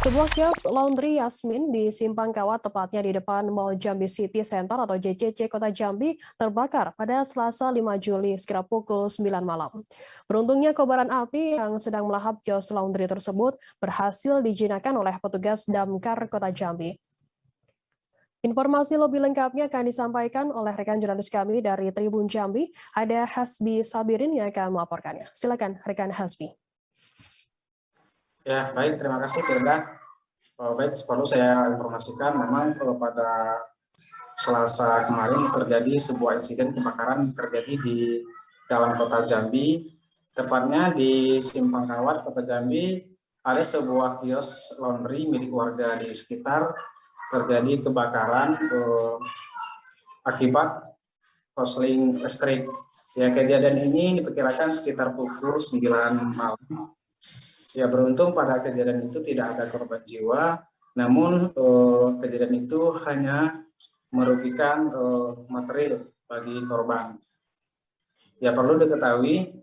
Sebuah kios laundry Yasmin di Simpang Kawat, tepatnya di depan Mall Jambi City Center atau JCC Kota Jambi, terbakar pada Selasa 5 Juli sekira pukul 9 malam. Beruntungnya kobaran api yang sedang melahap kios laundry tersebut berhasil dijinakkan oleh petugas Damkar Kota Jambi. Informasi lebih lengkapnya akan disampaikan oleh rekan jurnalis kami dari Tribun Jambi, ada Hasbi Sabirin yang akan melaporkannya. Silakan rekan Hasbi. Ya, baik, terima kasih Firda. Baik, perlu saya informasikan memang pada Selasa kemarin terjadi sebuah insiden kebakaran terjadi di dalam kota Jambi, tepatnya di Simpang Kawat, Kota Jambi. Ada sebuah kios laundry milik warga di sekitar terjadi kebakaran akibat korsleting listrik. Ya, kejadian ini diperkirakan sekitar pukul 9 malam. Ya, beruntung pada kejadian itu tidak ada korban jiwa, namun kejadian itu hanya merugikan material bagi korban. Ya, perlu diketahui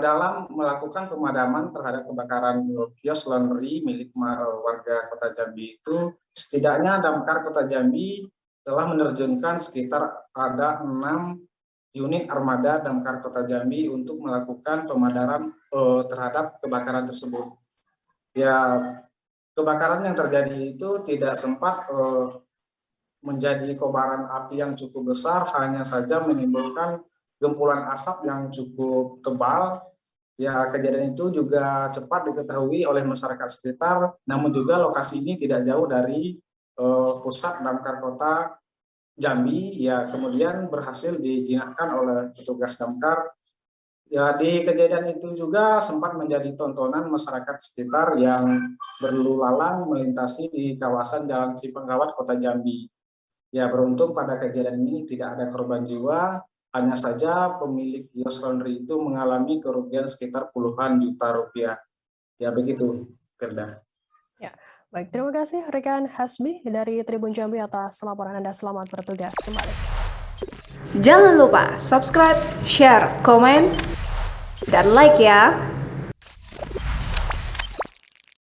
dalam melakukan pemadaman terhadap kebakaran kios laundry milik warga Kota Jambi itu, setidaknya Damkar Kota Jambi telah menerjunkan sekitar ada 6 unit armada Damkar Kota Jambi untuk melakukan pemadaman terhadap kebakaran tersebut. Ya, kebakaran yang terjadi itu tidak sempat menjadi kobaran api yang cukup besar, hanya saja menimbulkan gempuran asap yang cukup tebal. Ya, kejadian itu juga cepat diketahui oleh masyarakat sekitar, namun juga lokasi ini tidak jauh dari pusat Damkar Kota Jambi, ya kemudian berhasil dijinakkan oleh petugas Damkar. Ya, di kejadian itu juga sempat menjadi tontonan masyarakat sekitar yang berlalu lalang melintasi di kawasan Jalan Simpang Kawat, Kota Jambi. Ya, beruntung pada kejadian ini tidak ada korban jiwa, hanya saja pemilik kios laundry itu mengalami kerugian sekitar puluhan juta rupiah. Ya, begitu, Firda. Ya, baik, terima kasih rekan Hasbi dari Tribun Jambi atas laporan Anda. Selamat bertugas kembali. Jangan lupa subscribe, share, komen, dan like ya.